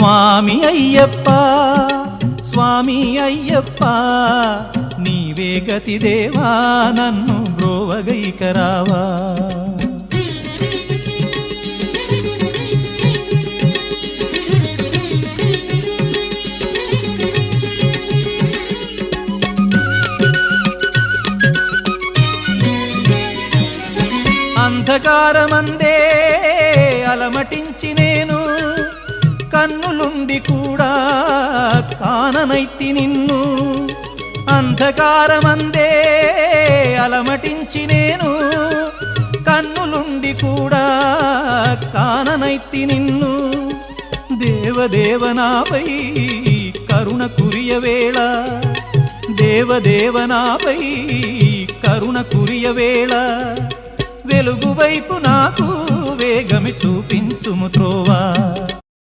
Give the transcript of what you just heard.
స్వామి అయ్యప్ప స్వామి అయ్యప్ప నీవే గతి దేవా నన్ను బ్రోవగైకరావా అంధకారమందే అలమటించి నేను కన్నులుండి కూడా కాననైతి నిన్ను అంధకారమందే అలమటించి నేను కన్నులుండి కూడా కాననైతి నిన్ను దేవదేవనాపై కరుణ కురియవేళ దేవదేవనాపై కరుణ కురియవేళ వెలుగు వైపు నాకు వేగమి చూపించుము త్రోవా